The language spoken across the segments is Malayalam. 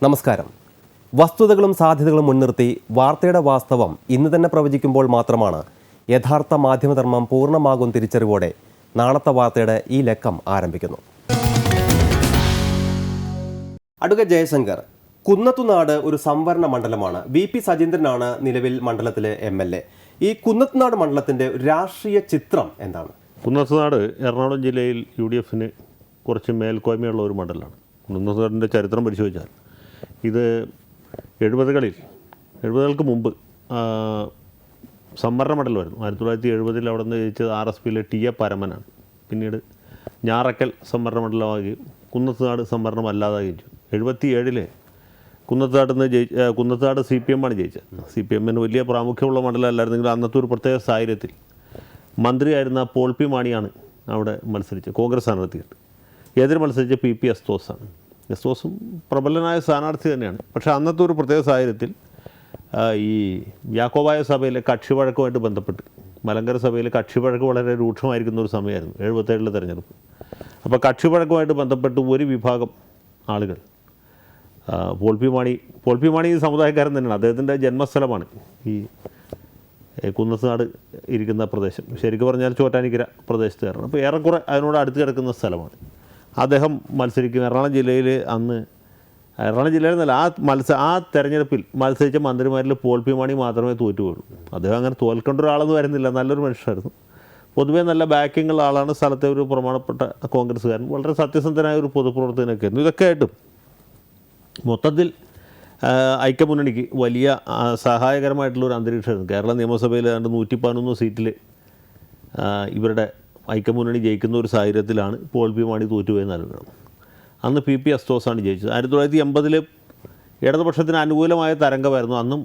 നമസ്കാരം. വസ്തുതകളും സാധ്യതകളും മുൻനിർത്തി വാർത്തയുടെ വാസ്തവം ഇന്ന് തന്നെ പ്രവചിക്കുമ്പോൾ മാത്രമാണ് യഥാർത്ഥ മാധ്യമധർമ്മം പൂർണ്ണമാകും തിരിച്ചറിവോടെ നാളത്തെ വാർത്തയുടെ ഈ ലക്കം ആരംഭിക്കുന്നു. അഡ്വക്കേറ്റ് ജയശങ്കർ, കുന്നത്തുനാട് ഒരു സംവരണ മണ്ഡലമാണ്. വി.പി. സജീന്ദ്രനാണ് നിലവിൽ മണ്ഡലത്തിലെ എം.എൽ.എ. ഈ കുന്നത്തുനാട് മണ്ഡലത്തിൻ്റെ രാഷ്ട്രീയ ചിത്രം എന്താണ്? കുന്നത്തുനാട് എറണാകുളം ജില്ലയിൽ UDFന് കുറച്ച് മേൽക്കോയ്മയുള്ള ഒരു മണ്ഡലമാണ്. കുന്നത്തുനാടിൻ്റെ ചരിത്രം പരിശോധിച്ചാൽ ഇത് 70കൾക്ക് മുമ്പ് സംവരണ മണ്ഡലമായിരുന്നു. 1970 അവിടെ നിന്ന് ജയിച്ചത് RSPയിലെ T.A. പരമനാണ്. പിന്നീട് ഞാറക്കൽ സംവരണ മണ്ഡലമാകുകയും കുന്നത്തുനാട് സംവരണം അല്ലാതാകുകയും ചെയ്തു. 77 കുന്നത്തുനാട് CPM ആണ് ജയിച്ചത്. CPMന് വലിയ പ്രാമുഖ്യമുള്ള മണ്ഡലമല്ലായിരുന്നെങ്കിൽ അന്നത്തെ ഒരു പ്രത്യേക സാഹചര്യത്തിൽ മന്ത്രിയായിരുന്ന പോൾ പി മാണിയാണ് അവിടെ മത്സരിച്ചത്. കോൺഗ്രസ് സ്ഥാനാർത്ഥിയായിട്ട് എതിർ മത്സരിച്ച PP എസ്തോസാണ്. എസ്തോസും പ്രബലനായ സ്ഥാനാർത്ഥി തന്നെയാണ്. പക്ഷേ അന്നത്തെ ഒരു പ്രത്യേക സാഹചര്യത്തിൽ ഈ യാക്കോബായ സഭയിലെ കക്ഷിവഴക്കുമായിട്ട് ബന്ധപ്പെട്ട് മലങ്കര സഭയിലെ കക്ഷിവഴക്ക് വളരെ രൂക്ഷമായിരിക്കുന്ന ഒരു സമയമായിരുന്നു 77 തെരഞ്ഞെടുപ്പ്. അപ്പോൾ കക്ഷിവഴക്കുമായിട്ട് ബന്ധപ്പെട്ട് ഒരു വിഭാഗം ആളുകൾ പോൾ പി മാണി ഈ സമുദായക്കാരൻ തന്നെയാണ്. അദ്ദേഹത്തിൻ്റെ ജന്മസ്ഥലമാണ് ഈ കുന്നത്തുനാട് ഇരിക്കുന്ന പ്രദേശം. ശരിക്കും പറഞ്ഞാൽ ചോറ്റാനിക്കര പ്രദേശത്തുകാരാണ്. അപ്പോൾ ഏറെക്കുറെ അതിനോട് അടുത്ത് കിടക്കുന്ന സ്ഥലമാണ്. അദ്ദേഹം മത്സരിക്കും. എറണാകുളം ജില്ലയിൽ നിന്നല്ല ആ തെരഞ്ഞെടുപ്പിൽ മത്സരിച്ച മന്ത്രിമാരിൽ പോൾ പി മാണി മാത്രമേ തോറ്റുപോയുള്ളൂ. അദ്ദേഹം അങ്ങനെ തോൽക്കേണ്ട ഒരാളെന്ന് വരുന്നില്ല. നല്ലൊരു മനുഷ്യരായിരുന്നു. പൊതുവേ നല്ല ബാക്കിങ്ങുള്ള ആളാണ്. സ്ഥലത്തെ ഒരു പ്രമാണപ്പെട്ട കോൺഗ്രസ്സുകാരൻ, വളരെ സത്യസന്ധനായ ഒരു പൊതുപ്രവർത്തകനൊക്കെ ആയിരുന്നു. ഇതൊക്കെ ആയിട്ടും മൊത്തത്തിൽ ഐക്യമുന്നണിക്ക് വലിയ സഹായകരമായിട്ടുള്ളൊരു അന്തരീക്ഷമായിരുന്നു. കേരള നിയമസഭയിൽ ഏതാണ്ട് 111 സീറ്റിൽ ഇവരുടെ ഐക്യമുന്നണി ജയിക്കുന്ന ഒരു സാഹചര്യത്തിലാണ് പോൾ പി മാണി തോറ്റുപോയെന്ന് അറിയണം. അന്ന് PP എസ്തോസാണ് ജയിച്ചത്. 1980 ഇടതുപക്ഷത്തിന് അനുകൂലമായ തരംഗമായിരുന്നു. അന്നും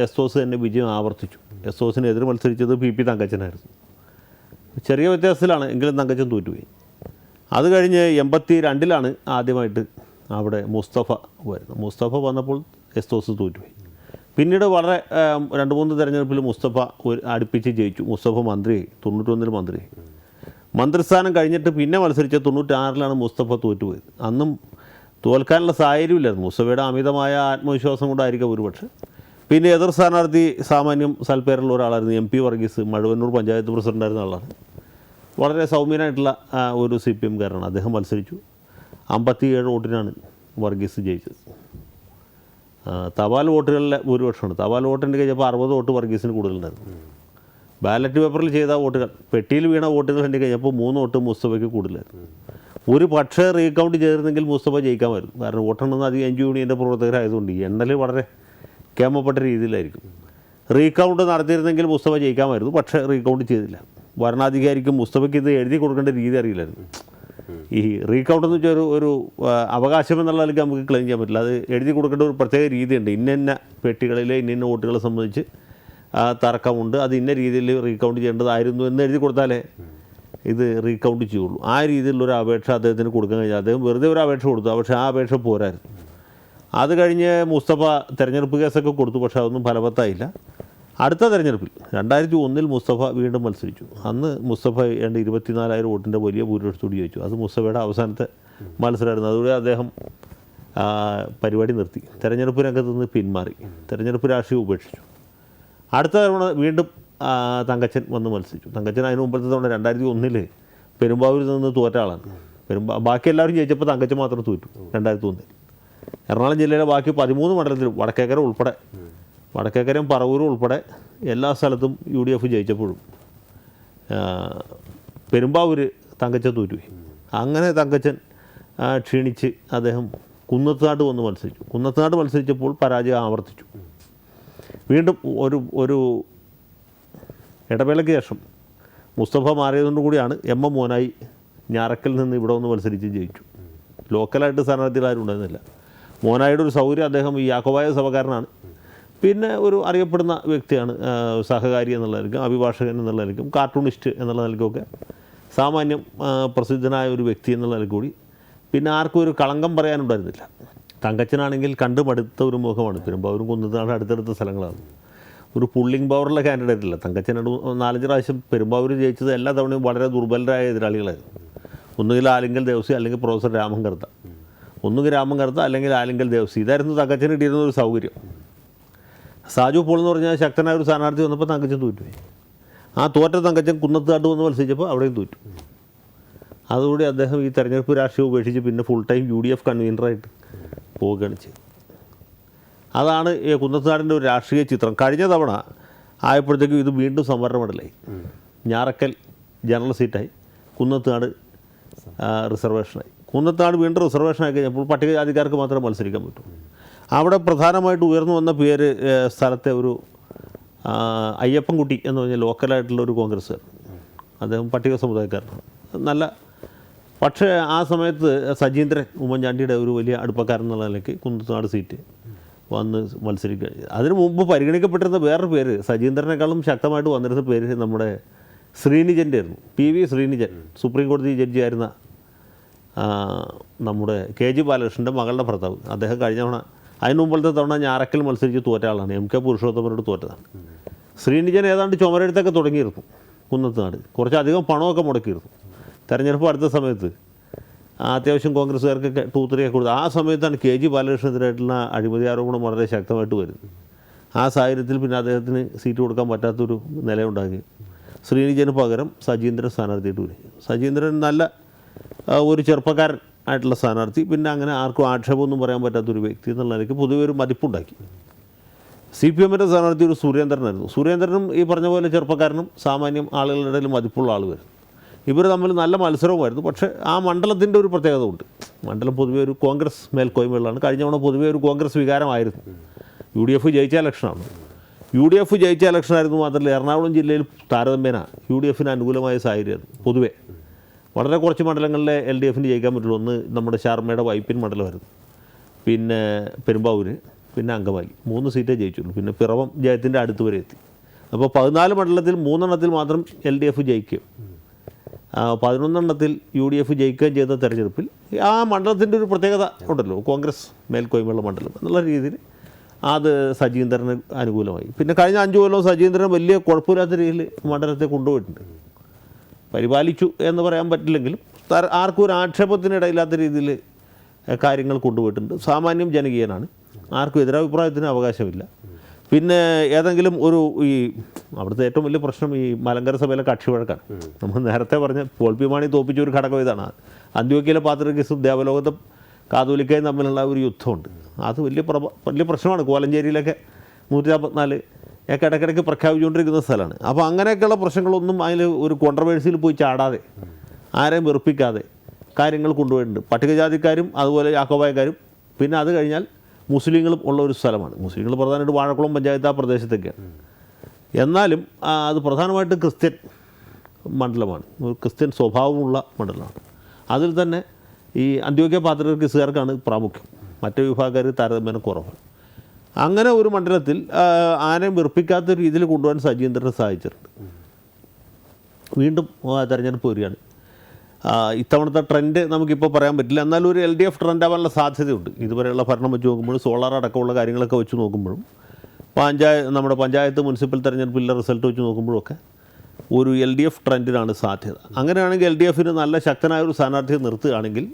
എസ്തോസ് തന്നെ വിജയം ആവർത്തിച്ചു. എസ്തോസിന് എതിർ മത്സരിച്ചത് PP തങ്കച്ചനായിരുന്നു. ചെറിയ വ്യത്യാസത്തിലാണ്, എങ്കിലും തങ്കച്ചൻ തോറ്റുപോയി. അത് കഴിഞ്ഞ് 82 ആദ്യമായിട്ട് അവിടെ മുസ്തഫ വരുന്നു. മുസ്തഫ വന്നപ്പോൾ എസ്തോസ് തോറ്റുപോയി. പിന്നീട് വളരെ 2-3 തെരഞ്ഞെടുപ്പിൽ മുസ്തഫ അടുപ്പിച്ച് ജയിച്ചു. മുസ്തഫ മന്ത്രിയായി. 91 മന്ത്രിയായി. മന്ത്രിസ്ഥാനം കഴിഞ്ഞിട്ട് പിന്നെ മത്സരിച്ച 96 മുസ്തഫ തോറ്റുപോയത്. അന്നും തോൽക്കാനുള്ള സാഹചര്യമില്ലായിരുന്നു. മുസ്തഫയുടെ അമിതമായ ആത്മവിശ്വാസം കൊണ്ടായിരിക്കും ഒരുപക്ഷെ. പിന്നെ എതിർ സ്ഥാനാർത്ഥി സാമാന്യം സൽപ്പേരുള്ള ഒരാളായിരുന്നു MP വർഗീസ്. മഴവന്നൂർ പഞ്ചായത്ത് പ്രസിഡൻ്റായിരുന്ന ആളാണ്. വളരെ സൗമ്യനായിട്ടുള്ള ഒരു CPM കാരനാണ്. അദ്ദേഹം മത്സരിച്ചു. 57 വോട്ടിനാണ് വർഗീസ് ജയിച്ചത്. തപാൽ വോട്ടുകളിലെ ഭൂരിപക്ഷമാണ്. തപാൽ വോട്ടിൻ്റെ കഴിഞ്ഞപ്പോൾ 60 വോട്ട് വർഗീസിന് കൂടുതലുണ്ടായിരുന്നു. ബാലറ്റ് പേപ്പറിൽ ചെയ്ത വോട്ടുകൾ, പെട്ടിയിൽ വീണ വോട്ടുകൾ എൻ്റെ കഴിഞ്ഞപ്പോൾ 3 വോട്ട് മുസ്തഫയ്ക്ക് കൂടുതലായിരുന്നു. ഒരു പക്ഷേ റീകൗണ്ട് ചെയ്തിരുന്നെങ്കിൽ മുസ്തഫ ജയിക്കാമായിരുന്നു. കാരണം വോട്ടെണ്ണെന്ന് അധികം NGO യൂണിയൻ്റെ പ്രവർത്തകരായതുകൊണ്ട് എണ്ണൽ വളരെ കേമപ്പെട്ട രീതിയിലായിരിക്കും. റീകൗണ്ട് നടത്തിയിരുന്നെങ്കിൽ മുസ്തഫ ജയിക്കാമായിരുന്നു. പക്ഷേ റീകൗണ്ട് ചെയ്തില്ല. ഭരണാധികാരിക്കും മുസ്തഫയ്ക്ക് ഇത് എഴുതി കൊടുക്കേണ്ട രീതി അറിയില്ലായിരുന്നു. ഈ റീകൗണ്ട് എന്ന് വെച്ചാൽ ഒരു അവകാശം എന്നുള്ള നിലയ്ക്ക് നമുക്ക് ക്ലെയിം ചെയ്യാൻ പറ്റില്ല. അത് എഴുതി കൊടുക്കേണ്ട ഒരു പ്രത്യേക രീതിയുണ്ട്. ഇന്ന പെട്ടികളിലെ ഇന്ന വോട്ടുകളെ സംബന്ധിച്ച് തർക്കമുണ്ട്, അത് ഇന്ന രീതിയിൽ റീകൗണ്ട് ചെയ്യേണ്ടതായിരുന്നു എന്ന് എഴുതി കൊടുത്താലേ ഇത് റീകൗണ്ട് ചെയ്യുള്ളൂ. ആ രീതിയിലുള്ളൊരു അപേക്ഷ അദ്ദേഹത്തിന് കൊടുക്കാൻ കഴിഞ്ഞാൽ അദ്ദേഹം വെറുതെ ഒരു അപേക്ഷ കൊടുത്തു. പക്ഷേ ആ അപേക്ഷ പോരായിരുന്നു. അത് കഴിഞ്ഞ് മുസ്തഫ തെരഞ്ഞെടുപ്പ് കേസൊക്കെ കൊടുത്തു. പക്ഷേ അതൊന്നും ഫലവത്തായില്ല. അടുത്ത തെരഞ്ഞെടുപ്പിൽ 2001 മുസ്തഫ വീണ്ടും മത്സരിച്ചു. അന്ന് മുസ്തഫ 24,000 വോട്ടിൻ്റെ വലിയ ഭൂരിപക്ഷത്തോട് ജയിച്ചു. അത് മുസ്തഫയുടെ അവസാനത്തെ മത്സരമായിരുന്നു. അതുകൂടെ അദ്ദേഹം പരിപാടി നിർത്തി. തെരഞ്ഞെടുപ്പ് രംഗത്ത് നിന്ന് പിന്മാറി. തെരഞ്ഞെടുപ്പ് രാഷ്ട്രീയം ഉപേക്ഷിച്ചു. അടുത്ത തവണ വീണ്ടും തങ്കച്ചൻ വന്ന് മത്സരിച്ചു. തങ്കച്ചൻ അതിന് മുമ്പത്തെ തവണ 2001 പെരുമ്പാവൂരിൽ നിന്ന് തോറ്റ ആളാണ്. ബാക്കി എല്ലാവരും ജയിച്ചപ്പോൾ തങ്കച്ചൻ മാത്രം തോറ്റു 2001. എറണാകുളം ജില്ലയിലെ ബാക്കി 13 മണ്ഡലത്തിലും വടക്കേക്കരയും പറവൂരും ഉൾപ്പെടെ എല്ലാ സ്ഥലത്തും UDF ജയിച്ചപ്പോഴും പെരുമ്പാവൂർ തങ്കച്ചൻ തോറ്റുപോയി. അങ്ങനെ തങ്കച്ചൻ ക്ഷീണിച്ച് അദ്ദേഹം കുന്നത്തുനാട് വന്ന് മത്സരിച്ചു. കുന്നത്തുനാട് മത്സരിച്ചപ്പോൾ പരാജയം ആവർത്തിച്ചു. വീണ്ടും ഒരു ഇടവേളയ്ക്ക് ശേഷം മുസ്തഫ മാറിയതുകൊണ്ട് കൂടിയാണ് MM മോനായി ഞാറക്കൽ നിന്ന് ഇവിടെ വന്ന് മത്സരിച്ച് ജയിച്ചു. ലോക്കലായിട്ട് സ്ഥാനാർത്ഥികളാരും ഉണ്ടായിരുന്നില്ല. മോനായിയുടെ ഒരു സൗകര്യം, അദ്ദേഹം ഈ യാക്കോബായ സഭക്കാരനാണ്. പിന്നെ ഒരു അറിയപ്പെടുന്ന വ്യക്തിയാണ്. സഹകാരി എന്നുള്ള നിലയ്ക്കും അഭിഭാഷകൻ എന്നുള്ള നിലയ്ക്കും കാർട്ടൂണിസ്റ്റ് എന്നുള്ള നിലയ്ക്കൊക്കെ സാമാന്യം പ്രസിദ്ധനായ ഒരു വ്യക്തി എന്നുള്ള നിലയ്ക്ക് കൂടി പിന്നെ ആർക്കും ഒരു കളങ്കം പറയാനുണ്ടായിരുന്നില്ല. തങ്കച്ചനാണെങ്കിൽ കണ്ടു മടുത്ത ഒരു മുഖമാണ്. പെരുമ്പാവൂരും കുന്നത്തുനാട് അടുത്തടുത്ത സ്ഥലങ്ങളാണ്. ഒരു പുള്ളിംഗ് പവറുള്ള കാൻഡിഡേറ്റ് അല്ല. തങ്കച്ചൻ 4-5 പ്രാവശ്യം പെരുമ്പാവൂർ ജയിച്ചത് എല്ലാ തവണയും വളരെ ദുർബലരായ എതിരാളികളായിരുന്നു. ഒന്നുകിൽ ആലിങ്കൽ ദേവസി അല്ലെങ്കിൽ പ്രൊഫസർ രാമൻ കർത്ത. ഒന്നുകിൽ രാമങ്കരത്ത് അല്ലെങ്കിൽ ആലിങ്കൽ ദേവസി. ഇതായിരുന്നു തങ്കച്ചന് കിട്ടിയിരുന്ന ഒരു സൗകര്യം. സാജു പോൾ എന്ന് പറഞ്ഞാൽ ശക്തനായ ഒരു സ്ഥാനാർത്ഥി വന്നപ്പോൾ തങ്കച്ചൻ തോറ്റുപോയി. ആ തോറ്റ തങ്കച്ചൻ കുന്നത്താട്ട് വന്ന് മത്സരിച്ചപ്പോൾ അവിടെയും തോറ്റു. അതുകൂടി അദ്ദേഹം ഈ തെരഞ്ഞെടുപ്പ് രാഷ്ട്രീയം ഉപേക്ഷിച്ച് പിന്നെ ഫുൾ ടൈം UDF കൺവീനറായിട്ട് പോവുകയാണ് ചെയ്തത്. അതാണ് ഈ കുന്നത്താടിൻ്റെ ഒരു രാഷ്ട്രീയ ചിത്രം. കഴിഞ്ഞ തവണ ആയപ്പോഴത്തേക്കും ഇത് വീണ്ടും സംവരണ മണ്ഡലമായി. ഞാറക്കൽ ജനറൽ സീറ്റായി, കുന്നത്താട് റിസർവേഷനായി. കുന്നത്താട് വീണ്ടും റിസർവേഷനായി കഴിഞ്ഞപ്പോൾ പട്ടികജാതിക്കാർക്ക് മാത്രമേ മത്സരിക്കാൻ പറ്റൂ. അവിടെ പ്രധാനമായിട്ട് ഉയർന്നു വന്ന പേര് സ്ഥലത്തെ ഒരു അയ്യപ്പൻകുട്ടി എന്ന് പറഞ്ഞാൽ ലോക്കലായിട്ടുള്ള ഒരു കോൺഗ്രസ്സുകാരൻ. അദ്ദേഹം പട്ടിക സമുദായക്കാരനാണ്. നല്ല, പക്ഷേ ആ സമയത്ത് സജീന്ദ്രൻ ഉമ്മൻചാണ്ടിയുടെ ഒരു വലിയ അടുപ്പക്കാരൻ എന്നുള്ള നിലയ്ക്ക് കുന്നത്താട് സീറ്റ് വന്ന് മത്സരിക്കുക. അതിനു മുമ്പ് പരിഗണിക്കപ്പെട്ടിരുന്ന വേറൊരു പേര്, സജീന്ദ്രനേക്കാളും ശക്തമായിട്ട് വന്നിരുന്ന പേര് നമ്മുടെ ശ്രീനിജൻ്റെ ആയിരുന്നു. PV ശ്രീനിജൻ, സുപ്രീം കോടതി ജഡ്ജിയായിരുന്ന നമ്മുടെ KG ബാലകൃഷ്ണൻ്റെ മകളുടെ ഭർത്താവ്. അദ്ദേഹം കഴിഞ്ഞ തവണ, അതിന് മുമ്പത്തെ തവണ ഞാറക്കൽ മത്സരിച്ച് തോറ്റ ആളാണ്. MK പുരുഷോത്തമനോട് തോറ്റതാണ്. ശ്രീനിജൻ ഏതാണ്ട് ചുമരെഴുത്തൊക്കെ തുടങ്ങിയിരുന്നു കുന്നത്താട്. കുറച്ചധികം പണമൊക്കെ മുടക്കിയിരുന്നു. തെരഞ്ഞെടുപ്പ് അടുത്ത സമയത്ത് അത്യാവശ്യം കോൺഗ്രസ്സുകാർക്കൊക്കെ തൂത്തറിയൊക്കെ കൊടുത്തു. ആ സമയത്താണ് KG ബാലകൃഷ്ണനെതിരായിട്ടുള്ള അഴിമതി ആരോപണം വളരെ ശക്തമായിട്ട് വരുന്നത്. ആ സാഹചര്യത്തിൽ പിന്നെ അദ്ദേഹത്തിന് സീറ്റ് കൊടുക്കാൻ പറ്റാത്തൊരു നിലയുണ്ടാക്കി. ശ്രീനിജന് പകരം സജീന്ദ്രൻ സ്ഥാനാർത്ഥിയായിട്ട് വരും. സജീന്ദ്രൻ നല്ല ഒരു ചെറുപ്പക്കാരൻ ആയിട്ടുള്ള സ്ഥാനാർത്ഥി. പിന്നെ അങ്ങനെ ആർക്കും ആക്ഷേപമൊന്നും പറയാൻ പറ്റാത്തൊരു വ്യക്തി എന്നുള്ള നിലയ്ക്ക് പൊതുവെ ഒരു മതിപ്പുണ്ടാക്കി. CPMൻ്റെ സ്ഥാനാർത്ഥി ഒരു സുരേന്ദ്രനായിരുന്നു. സുരേന്ദ്രനും ഈ പറഞ്ഞ പോലെ ചെറുപ്പക്കാരനും സാമാന്യം ആളുകളുടെ ഇടയിൽ മതിപ്പുള്ള ആൾ വരും. ഇവർ തമ്മിൽ നല്ല മത്സരവുമായിരുന്നു. പക്ഷേ ആ മണ്ഡലത്തിൻ്റെ ഒരു പ്രത്യേകത ഉണ്ട്. മണ്ഡലം പൊതുവെ ഒരു കോൺഗ്രസ് മേൽക്കോയ്മകളാണ്. കഴിഞ്ഞ തവണ പൊതുവെ ഒരു കോൺഗ്രസ് വികാരമായിരുന്നു. UDF ജയിച്ച ഇലക്ഷനാണ്. UDF ജയിച്ച ഇലക്ഷനായിരുന്നു. മാത്രമല്ല എറണാകുളം ജില്ലയിൽ താരതമ്യേന UDFന് അനുകൂലമായ സാഹചര്യമായിരുന്നു. പൊതുവെ വളരെ കുറച്ച് മണ്ഡലങ്ങളിലെ LDFന് ജയിക്കാൻ പറ്റുള്ളൂ. ഒന്ന് നമ്മുടെ ശർമ്മയുടെ വൈപ്പിൻ മണ്ഡലമായിരുന്നു, പിന്നെ പെരുമ്പാവൂർ, പിന്നെ അങ്കമാലി. 3 സീറ്റേ ജയിച്ചുള്ളൂ. പിന്നെ പിറവം ജയത്തിൻ്റെ അടുത്ത് വരെ എത്തി. അപ്പോൾ 14 മണ്ഡലത്തിൽ 3 എണ്ണത്തിൽ മാത്രം LDF ജയിക്കും. 11 എണ്ണത്തിൽ UDF ജയിക്കുകയും ചെയ്ത തെരഞ്ഞെടുപ്പിൽ ആ മണ്ഡലത്തിൻ്റെ ഒരു പ്രത്യേകത ഉണ്ടല്ലോ, കോൺഗ്രസ് മേൽക്കോയ്മയുള്ള മണ്ഡലം എന്നുള്ള രീതിയിൽ അത് സജീന്ദ്രന് അനുകൂലമായി. പിന്നെ കഴിഞ്ഞ 5 കൊല്ലം സജീന്ദ്രൻ വലിയ കുഴപ്പമില്ലാത്ത രീതിയിൽ മണ്ഡലത്തെ കൊണ്ടുപോയിട്ടുണ്ട്. പരിപാലിച്ചു എന്ന് പറയാൻ പറ്റില്ലെങ്കിലും ആർക്കും ഒരു ആക്ഷേപത്തിനിടയില്ലാത്ത രീതിയിൽ കാര്യങ്ങൾ കൊണ്ടുപോയിട്ടുണ്ട്. സാമാന്യം ജനകീയനാണ്. ആർക്കും എതിരഭിപ്രായത്തിന് അവകാശമില്ല. പിന്നെ ഏതെങ്കിലും ഒരു ഈ അവിടുത്തെ ഏറ്റവും വലിയ പ്രശ്നം ഈ മലങ്കര സഭയിലെ കക്ഷി വഴക്കാണ്. നമ്മൾ നേരത്തെ പറഞ്ഞ പോൾ പി മാണി തോപ്പിച്ച ഒരു ഘടകം ഇതാണ്. അന്ത്യോക്യയിലെ പാത്രികീസും ദേവലോകത്തും കാതോലിക്കയും തമ്മിലുള്ള ഒരു യുദ്ധമുണ്ട്. അത് വലിയ പ്രശ്നമാണ്. കോലഞ്ചേരിയിലൊക്കെ 144 ഒക്കെ ഇടയ്ക്കിടയ്ക്ക് പ്രഖ്യാപിച്ചുകൊണ്ടിരിക്കുന്ന സ്ഥലമാണ്. അപ്പോൾ അങ്ങനെയൊക്കെയുള്ള പ്രശ്നങ്ങളൊന്നും അതിൽ ഒരു കോൺട്രവേഴ്സിയിൽ പോയി ചാടാതെ, ആരെയും വെറുപ്പിക്കാതെ കാര്യങ്ങൾ കൊണ്ടുപോയിട്ടുണ്ട്. പട്ടികജാതിക്കാരും അതുപോലെ യാക്കോബായക്കാരും പിന്നെ അത് കഴിഞ്ഞാൽ മുസ്ലിങ്ങളും ഉള്ള ഒരു സ്ഥലമാണ്. മുസ്ലിങ്ങൾ പ്രധാനമായിട്ട് വാഴക്കുളം പഞ്ചായത്ത് ആ പ്രദേശത്തൊക്കെയാണ്. എന്നാലും അത് പ്രധാനമായിട്ട് ക്രിസ്ത്യൻ മണ്ഡലമാണ്. ഒരു ക്രിസ്ത്യൻ സ്വഭാവമുള്ള മണ്ഡലമാണ്. അതിൽ തന്നെ ഈ അന്ത്യോക്യ പാത്രികീസുകാർക്കാണ് പ്രാമുഖ്യം. മറ്റു വിഭാഗക്കാർ താരതമ്യേന കുറവാണ്. അങ്ങനെ ഒരു മണ്ഡലത്തിൽ ആരെയും വെറുപ്പിക്കാത്ത രീതിയിൽ കൊണ്ടുപോകാൻ സജീന്ദ്രന് സാധിച്ചിട്ടുണ്ട്. വീണ്ടും തെരഞ്ഞെടുപ്പ് വരികയാണ്. ഇത്തവണത്തെ ട്രെൻഡ് നമുക്കിപ്പോൾ പറയാൻ പറ്റില്ല. എന്നാലും ഒരു LDF ട്രെൻഡ് ആവാനുള്ള സാധ്യതയുണ്ട്. ഇതുവരെയുള്ള ഭരണം വെച്ച് നോക്കുമ്പോഴും സോളാർ അടക്കമുള്ള കാര്യങ്ങളൊക്കെ വെച്ച് നോക്കുമ്പോഴും നമ്മുടെ പഞ്ചായത്ത് മുനിസിപ്പൽ തെരഞ്ഞെടുപ്പിലെ റിസൾട്ട് വെച്ച് നോക്കുമ്പോഴൊക്കെ ഒരു LDF ട്രെൻഡിനാണ് സാധ്യത. അങ്ങനെയാണെങ്കിൽ LDFന് നല്ല ശക്തനായ ഒരു സ്ഥാനാർത്ഥിയെ നിർത്തുകയാണെങ്കിൽ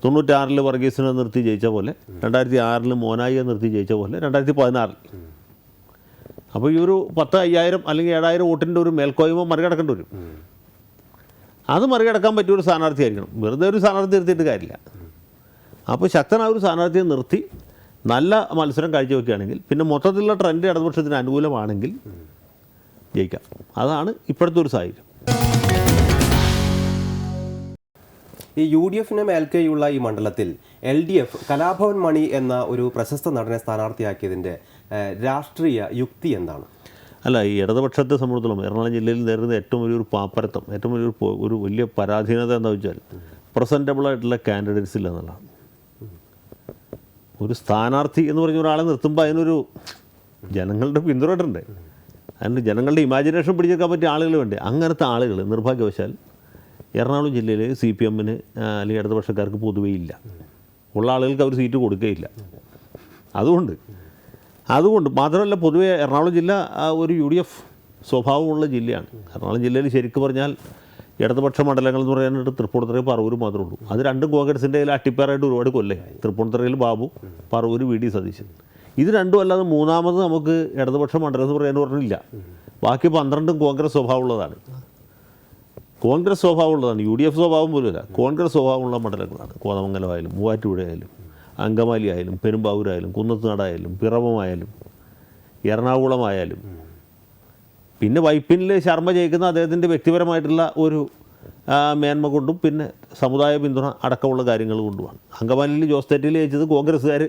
96 വർഗീസിനെ നിർത്തി ജയിച്ച പോലെ, 2006 മോനായിയെ നിർത്തി ജയിച്ച പോലെ 2016 അപ്പോൾ ഈ ഒരു 10,000 അല്ലെങ്കിൽ 7,000 വോട്ടിൻ്റെ ഒരു മേൽക്കോയ്മ മറികടക്കേണ്ടി വരും. അത് മറികടക്കാൻ പറ്റിയ ഒരു സ്ഥാനാർത്ഥിയായിരിക്കണം. വെറുതെ ഒരു സ്ഥാനാർത്ഥി നിർത്തിയിട്ട് കാര്യമില്ല. അപ്പോൾ ശക്തനായ ഒരു സ്ഥാനാർത്ഥിയെ നിർത്തി നല്ല മത്സരം കാഴ്ചവെക്കുകയാണെങ്കിൽ പിന്നെ മൊത്തത്തിലുള്ള ട്രെൻഡ് ഇടതുപക്ഷത്തിന് അനുകൂലമാണെങ്കിൽ ജയിക്കാം. അതാണ് ഇപ്പോഴത്തെ ഒരു സാഹചര്യം. ഈ UDFന് മേൽക്കെയുള്ള ഈ മണ്ഡലത്തിൽ LDF കലാഭവൻ മണി എന്ന ഒരു പ്രശസ്ത നടനെ സ്ഥാനാർത്ഥിയാക്കിയതിൻ്റെ രാഷ്ട്രീയ യുക്തി എന്താണ്? അല്ല, ഈ ഇടതുപക്ഷത്തെ സംബന്ധിച്ചിടത്തോളം എറണാകുളം ജില്ലയിൽ നേരിടുന്ന ഏറ്റവും വലിയൊരു പാപ്പരത്വം, ഏറ്റവും ഒരു വലിയ പരാധീനത എന്താ വെച്ചാൽ പ്രസൻറ്റബിളായിട്ടുള്ള കാൻഡിഡേറ്റ്സ് ഇല്ല എന്നുള്ളതാണ്. ഒരു സ്ഥാനാർത്ഥി എന്ന് പറഞ്ഞ ഒരാളെ നിർത്തുമ്പോൾ അതിനൊരു ജനങ്ങളുടെ പിന്തുണയുണ്ട്. അതിന് ജനങ്ങളുടെ ഇമാജിനേഷൻ പിടിച്ചെടുക്കാൻ പറ്റിയ ആളുകൾ വേണ്ടേ. അങ്ങനത്തെ ആളുകൾ നിർഭാഗ്യവശാൽ എറണാകുളം ജില്ലയിൽ CPMന് അല്ലെങ്കിൽ ഇടതുപക്ഷക്കാർക്ക് പൊതുവേ ഇല്ല. ഉള്ള ആളുകൾക്ക് അവർ സീറ്റ് കൊടുക്കുകയില്ല. അതുകൊണ്ട് മാത്രമല്ല പൊതുവേ എറണാകുളം ജില്ല ഒരു UDF സ്വഭാവമുള്ള ജില്ലയാണ്. എറണാകുളം ജില്ലയിൽ ശരിക്കും പറഞ്ഞാൽ ഇടതുപക്ഷ മണ്ഡലങ്ങൾ എന്ന് പറയാനായിട്ട് തൃപ്പൂണിത്തുറയിൽ പറവൂർ മാത്രമേ ഉള്ളൂ. അത് രണ്ടും കോൺഗ്രസിൻ്റെ കയ്യിൽ അട്ടിപ്പേറായിട്ട് ഒരുപാട് കൊല്ലമായി. തൃപ്പൂണിത്തുറയിൽ ബാബു, പറവൂർ വി ഡി സതീശൻ. ഇത് രണ്ടും അല്ലാതെ മൂന്നാമത് നമുക്ക് ഇടതുപക്ഷ മണ്ഡലം എന്ന് പറയാൻ പറഞ്ഞില്ല. ബാക്കി 12 കോൺഗ്രസ് സ്വഭാവമുള്ളതാണ്. കോൺഗ്രസ് സ്വഭാവമുള്ളതാണ്. UDF സ്വഭാവം പോലുമില്ല. കോൺഗ്രസ് സ്വഭാവമുള്ള മണ്ഡലങ്ങളാണ്. കോതമംഗലമായാലും മൂവാറ്റുപുഴയായാലും അങ്കമാലി ആയാലും പെരുമ്പാവൂരായാലും കുന്നത്തുനാടായാലും പിറവമായാലും എറണാകുളമായാലും. പിന്നെ വൈപ്പിനിൽ ശർമ്മ ജയിക്കുന്ന അദ്ദേഹത്തിൻ്റെ വ്യക്തിപരമായിട്ടുള്ള ഒരു മേന്മ കൊണ്ടും പിന്നെ സമുദായ പിന്തുണ അടക്കമുള്ള കാര്യങ്ങൾ കൊണ്ടുമാണ്. അങ്കമാലിയിൽ ജോസ് തെറ്റിൽ ജയിച്ചത് കോൺഗ്രസ്സുകാർ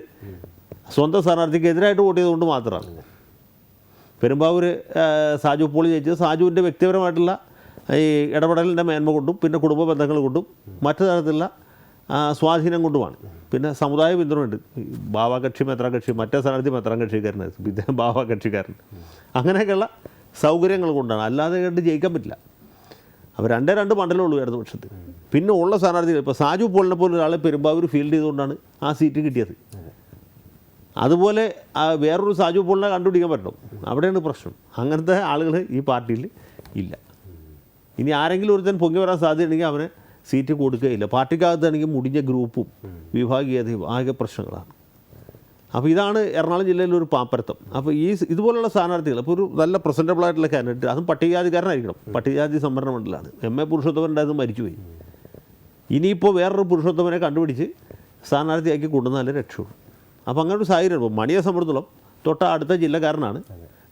സ്വന്തം സ്ഥാനാർത്ഥിക്ക് എതിരായിട്ട് വോട്ട് ചെയ്തുകൊണ്ട് മാത്രമാണ്. പെരുമ്പാവൂർ സാജു പോൾ ജയിച്ചത് സാജുവിൻ്റെ വ്യക്തിപരമായിട്ടുള്ള ഈ ഇടപെടലിൻ്റെ മേന്മ കൊണ്ടും പിന്നെ കുടുംബ ബന്ധങ്ങൾ കൊണ്ടും മറ്റു തരത്തിലുള്ള സ്വാധീനം കൊണ്ടുമാണ്. പിന്നെ സമുദായ പിന്തുണയുണ്ട്. ബാവ കക്ഷി മെത്രാൻ കക്ഷി, മറ്റേ സ്ഥാനാർത്ഥി മെത്രാൻ കക്ഷിക്കാരനായിരുന്നു, ഇദ്ദേഹം ബാവ കക്ഷിക്കാരൻ. അങ്ങനെയൊക്കെയുള്ള സൗകര്യങ്ങൾ കൊണ്ടാണ്. അല്ലാതെ കണ്ട് ജയിക്കാൻ പറ്റില്ല. അപ്പോൾ 2 മണ്ഡലമേ ഉള്ളൂ ഇടതുപക്ഷത്തിൽ. പിന്നെ ഉള്ള സ്ഥാനാർത്ഥികൾ ഇപ്പോൾ സാജു പോളിനെ പോലെ ഒരാളെ പെരുമ്പാവൂർ ഫീൽഡ് ചെയ്തുകൊണ്ടാണ് ആ സീറ്റ് കിട്ടിയത്. അതുപോലെ വേറൊരു സാജു പോളിനെ കണ്ടുപിടിക്കാൻ പറ്റണം. അവിടെയാണ് പ്രശ്നം. അങ്ങനത്തെ ആളുകൾ ഈ പാർട്ടിയിൽ ഇല്ല. ഇനി ആരെങ്കിലും ഒരുത്തൻ പൊങ്ങി വരാൻ സാധ്യതയുണ്ടെങ്കിൽ അവനെ സീറ്റ് കൊടുക്കുകയില്ല. പാർട്ടിക്കകത്താണെങ്കിൽ മുടിഞ്ഞ ഗ്രൂപ്പും വിഭാഗീയതയും ആകെ പ്രശ്നങ്ങളാണ്. അപ്പോൾ ഇതാണ് എറണാകുളം ജില്ലയിലൊരു പാപ്പരത്തം. അപ്പോൾ ഇതുപോലുള്ള സ്ഥാനാർത്ഥികൾ അപ്പോൾ ഒരു നല്ല പ്രസൻറ്റബിളായിട്ടുള്ള കാൻഡിഡേറ്റ്, അതും പട്ടികജാതിക്കാരനായിരിക്കണം. പട്ടികജാതി സംവരണ മണ്ഡലമാണ്. MA പുരുഷോത്തമൻ ഉണ്ടായത് മരിച്ചുപോയി. ഇനിയിപ്പോൾ വേറൊരു പുരുഷോത്തമനെ കണ്ടുപിടിച്ച് സ്ഥാനാർത്ഥിയാക്കി കൊണ്ടുവന്നാലേ രക്ഷയുള്ളൂ. അപ്പോൾ അങ്ങനെ ഒരു സാഹചര്യം. ഇപ്പോൾ മണിയെ സംബന്ധിച്ചിടത്തോളം തൊട്ട അടുത്ത ജില്ലക്കാരനാണ്,